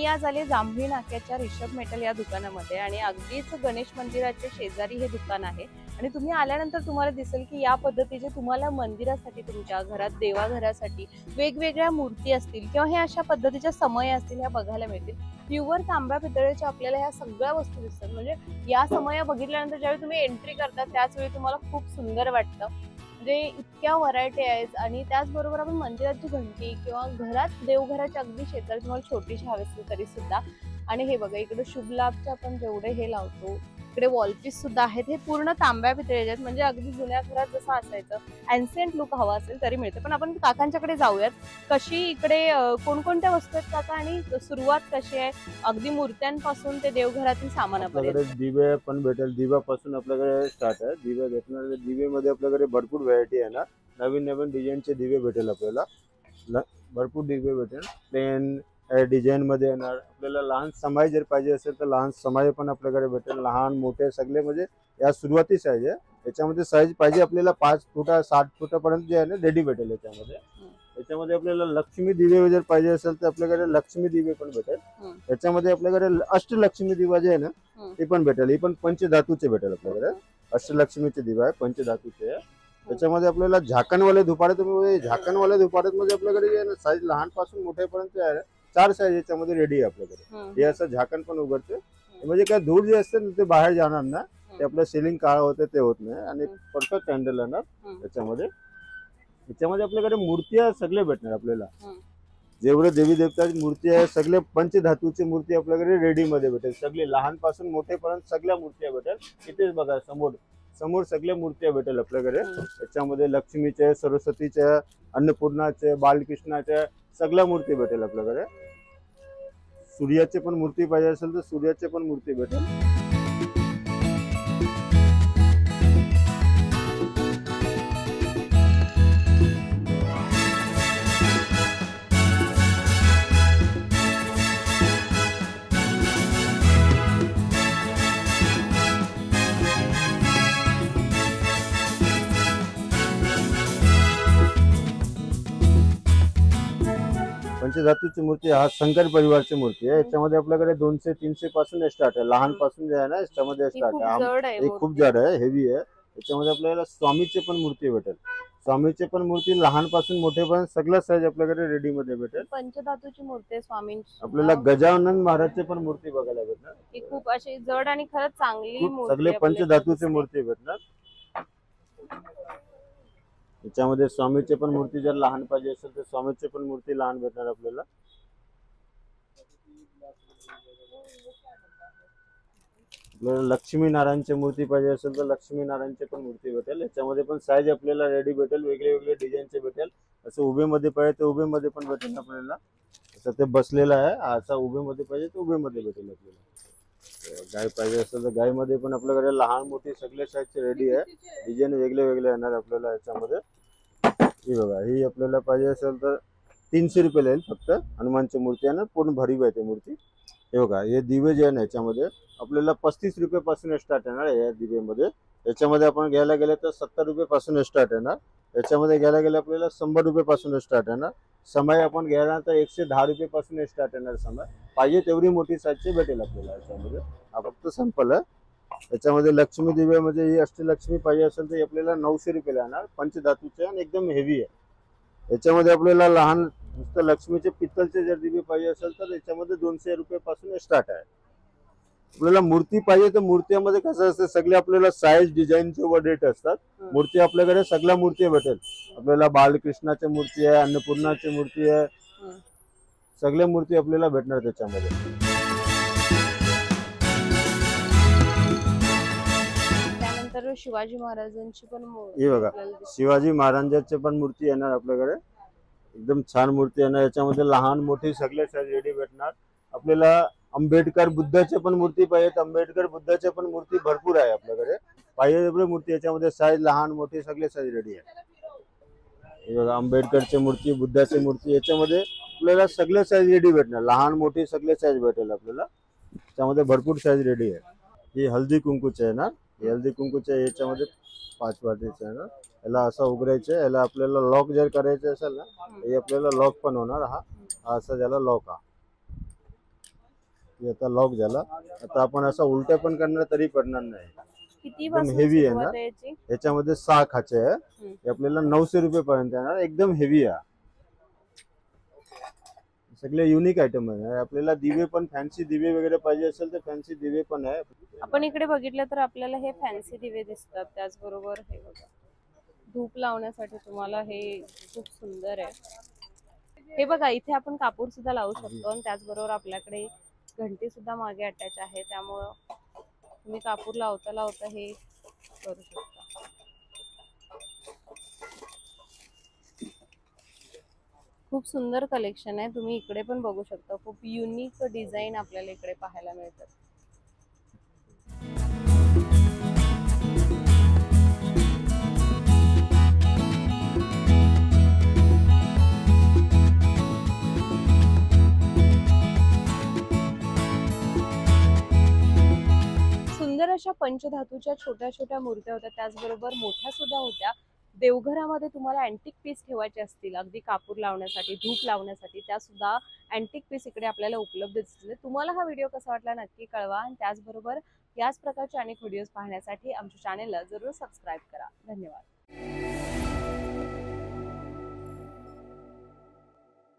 आज आले जांभळी नाक्याच्या रिषभ मेटल या दुकानामध्ये आणि अगदीच गणेश मंदिराच्या शेजारी हे दुकान आहे आणि तुम्ही आल्यानंतर तुम्हाला दिसेल की या पद्धतीचे तुम्हाला मंदिरासाठी तुमच्या घरात देवाघरासाठी वेगवेगळ्या मूर्ती असतील किंवा हे अशा पद्धतीच्या समय असतील ह्या बघायला मिळतील। प्युअर तांब्या पितळेच्या आपल्याला ह्या सगळ्या वस्तू दिसतात। म्हणजे या समया बघितल्यानंतर ज्यावेळी तुम्ही एंट्री करता त्याच वेळी तुम्हाला खूप सुंदर वाटतं। म्हणजे इतक्या व्हरायटी आहेत आणि त्याचबरोबर आपण मंदिराची घंटी किंवा घरात देवघराच्या अगदी शेजारी तुम्हाला छोटीशी हवी असेल तरी सुद्धा। आणि हे बघा इकडे शुभ लाभचे आपण जेवढे हे लावतो इकडे वॉलपीस सुद्धा आहेत, हे पूर्ण तांब्या पितळेचे आहेत। म्हणजे अगदी जुन्या घरात जसं असायचं एन्शियंट लुक हवा असेल तरी मिळते। पण आपण काकांच्याकडे जाऊयात, कशी इकडे कोणकोणत्या वस्तू आहेत काका आणि सुरुवात कशी आहे अगदी मूर्त्यांपासून ते देवघरातील सामानापर्यंत। दिवे पण भेटेल, दिव्यापासून आपल्याकडे स्टार्ट आहे। दिवे भेटणार, दिवेमध्ये आपल्याकडे भरपूर व्हरायटी आहे ना, नवीन नवीन डिझाईनचे दिवे भेटेल आपल्याला, भरपूर दिवे भेटेल। प्लेन डिझाईन मध्ये येणार आपल्याला। लहान समाई जर पाहिजे असेल तर लहान समाई पण आपल्याकडे भेटेल, लहान मोठे सगळे। म्हणजे या सुरुवाती साईज आहे, याच्यामध्ये साईज पाहिजे आपल्याला 5 फूट 7 फुटापर्यंत जे आहे ना रेडी भेटेल याच्यामध्ये। याच्यामध्ये आपल्याला लक्ष्मी दिवे जर पाहिजे असेल तर आपल्याकडे लक्ष्मी दिवे पण भेटेल। याच्यामध्ये आपल्याकडे अष्टलक्ष्मी दिवा जे आहे ना ते पण भेटेल, हे पण पंचधातूचे भेटेल आपल्याकडे। अष्टलक्ष्मीचे दिवा आहे, पंचधातूचे आहे। त्याच्यामध्ये आपल्याला झाकणवाले धुपारे, तुम्ही झाकणवाले धुपारे मध्ये आपल्याकडे जे आहे ना साईज लहान पासून मोठेपर्यंत आहे, 4 साईज याच्यामध्ये रेडी आहे आपल्याकडे। हे असं झाकण पण उघडते, म्हणजे काय धूळ जे असते ना ते बाहेर जाणार ना, ते आपलं सिलिंग काळं होते ते होत नाही आणि परफेक्ट हँडल येणार त्याच्यामध्ये। याच्यामध्ये आपल्याकडे मूर्त्या सगळे भेटणार आपल्याला, जेवढे देवी देवताची मूर्ती आहे सगळे पंचधातूची मूर्ती आपल्याकडे रेडी मध्ये भेटेल। सगळे लहान पासून मोठेपर्यंत सगळ्या मूर्त्या भेटेल। इथेच बघा समोर समोर सगळ्या मूर्त्या भेटेल आपल्याकडे। याच्यामध्ये लक्ष्मीचे, सरस्वतीच्या, अन्नपूर्णाचे, बालकृष्णाच्या सगळ्या मूर्ती भेटेल आपल्याकडे। सूर्याचे पण मूर्ती पाहिजे असेल तर सूर्याचे पण मूर्ती भेटेल। पंचधातूची मूर्ती हा शंकर परिवारची मूर्ती आहे। याच्यामध्ये आपल्याकडे 200-300 पासून स्टार्ट आहे, लहान पासून जे आहे ना याच्यामध्ये स्टार्ट आहे। हे खूप जड आहे, हेवी आहे। याच्यामध्ये आपल्याला स्वामीचे पण मूर्ती भेटेल, स्वामीचे पण मूर्ती लहान पासून मोठेपर्यंत सगळं साईज आपल्याकडे रेडी मध्ये भेटेल। पंचधातूची मूर्ती आहे स्वामींची। आपल्याला गजानन महाराजचे पण मूर्ती बघायला भेटणार, ती खूप अशी जड आणि खरंच चांगली मूर्ती, सगळे पंचधातूची मूर्ती भेटणार। याच्यामध्ये स्वामीचे पण मूर्ती जर लहान पाहिजे असेल तर स्वामीचे पण मूर्ती लहान भेटणार आपल्याला। आपल्याला लक्ष्मी नारायणची मूर्ती पाहिजे असेल तर लक्ष्मी नारायणची पण मूर्ती भेटेल। याच्यामध्ये पण साईज आपल्याला रेडी भेटेल, वेगळे वेगळे डिझाईनचे भेटेल। असं उभे मध्ये पाहिजे तर उभे मध्ये पण भेटेल आपल्याला। असं ते बसलेलं आहे, असा उभे मध्ये पाहिजे तर उभे मध्ये भेटेल आपल्याला। गाय पाहिजे असेल तर गाय मध्ये पण आपल्याकडे लहान मोठी सगळे साईजचे रेडी आहे, डिझाईन वेगळे वेगळे येणार आपल्याला याच्यामध्ये। ही बघा, ही आपल्याला पाहिजे असेल तर 300 रुपये येईल फक्त। हनुमानची मूर्ती आहे ना, पूर्ण भरीव आहे ती मूर्ती। हे बघा, हे दिवे जे आहे ना याच्यामध्ये आपल्याला 35 रुपये पासून स्टार्ट येणार या दिवेमध्ये। याच्यामध्ये आपण घ्यायला गेले तर 70 रुपये पासून स्टार्ट येणार। याच्यामध्ये घ्यायला गेले आपल्याला 100 रुपये पासून स्टार्ट येणार। समय आपण घ्यायला तर 110 रुपये पासून स्टार्ट येणार समय। पाहिजे तेवढी मोठी साईजची भेटेल आपल्याला याच्यामध्ये। हा फक्त सॅम्पल आहे। याच्यामध्ये लक्ष्मी दिवे म्हणजे ही अष्टलक्ष्मी पाहिजे असेल तर आपल्याला 900 रुपये येणार, पंचधातूचे आणि एकदम हेवी आहे। याच्यामध्ये आपल्याला लहान नुसतं लक्ष्मीचे पित्तलचे जर दिवे पाहिजे असेल तर याच्यामध्ये 200 रुपये पासून स्टार्ट आहे। आपल्याला मूर्ती पाहिजे तर मूर्तीमध्ये कसं असतं, सगळे आपल्याला साईज डिझाईनचे वर रेट असतात। मूर्ती आपल्याकडे सगळ्या मूर्ती भेटेल आपल्याला। बालकृष्णाची मूर्ती आहे, अन्नपूर्णाची मूर्ती आहे, सगळ्या मूर्ती आपल्याला भेटणार त्याच्यामध्ये। शिवाजी महाराजांची पण हे बघा, शिवाजी महाराजांची पण मूर्ती येणार आपल्याकडे, एकदम छान मूर्ती येणार। याच्यामध्ये लहान मोठी सगळे साईज रेडी भेटणार आपल्याला। आंबेडकर बुद्धाचे पण मूर्ती पाहिजे, आंबेडकर बुद्धाचे पण मूर्ती भरपूर आहे आपल्याकडे। पाहिजे तेवढी मूर्ती याच्यामध्ये साईज लहान मोठी सगळे साईज रेडी आहे। हे बघा, आंबेडकरची मूर्ती, बुद्धाची मूर्ती, याच्यामध्ये आपल्याला सगळे साईज रेडी भेटणार, लहान मोठी सगळे साईज भेटेल आपल्याला। त्यामध्ये भरपूर साईज रेडी आहे। ही हळदी कुंकूचे आहे ना, हळदी कुंकूच्या याच्यामध्ये 5 वाटीचे आहे ना। याला असं उघडायचं, याला आपल्याला लॉक जर करायचं असेल ना हे आपल्याला लॉक पण होणार। हा असं ज्याला लॉक, हा की आता लॉक झाला. आता आपण असा उलट्या पण करणार तरी पडणार नाही. किती एकदम पासून heavy आहे सुरुवात ना? आहे याची? याच्यामध्ये 6 खाचे आहे. हे आपल्याला 900 रुपये पर्यंत येणार. एकदम हेवी आहे. सगळे युनिक आयटम आहे. आपल्याला दिवे पण फॅन्सी दिवे वगैरे पाहिजे असेल तर फॅन्सी दिवे पण आहे. आपण इकडे बघितलं तर आपल्याला हे फॅन्सी दिवे दिसतात. त्याचबरोबर हे बघा, धूप लावण्यासाठी तुम्हाला हे खूप सुंदर आहे. हे बघा, इथे आपण कापूर सुद्धा लावू शकतो आणि त्याचबरोबर आपल्याकडे घंटी सुद्धा मागे अटॅच आहे. त्यामुळं तुम्ही कापूर लावता लावता हे करू शकता. खूप सुंदर कलेक्शन आहे. तुम्ही इकडे पण बघू शकता. खूप युनिक डिझाईन आपल्याला इकडे पाहायला मिळतात. सुंदर अशा पंचधातूच्या छोट्या छोट्या मूर्त्या होत्या. त्याचबरोबर मोठ्या सुद्धा होत्या. देवघरामध्ये तुम्हाला अँटिक पीस ठेवायचे असतील, अगदी कापूर लावण्यासाठी, धूप लावण्यासाठी, त्या सुद्धा अँटिक पीस इकडे आपल्याला उपलब्ध दिसतील. तुम्हाला हा व्हिडिओ कसा वाटला नक्की कळवा आणि त्याचबरोबर याच प्रकारचे अनेक व्हिडिओज पाहण्यासाठी आमच्या चॅनेलला जरूर सबस्क्राईब करा. धन्यवाद.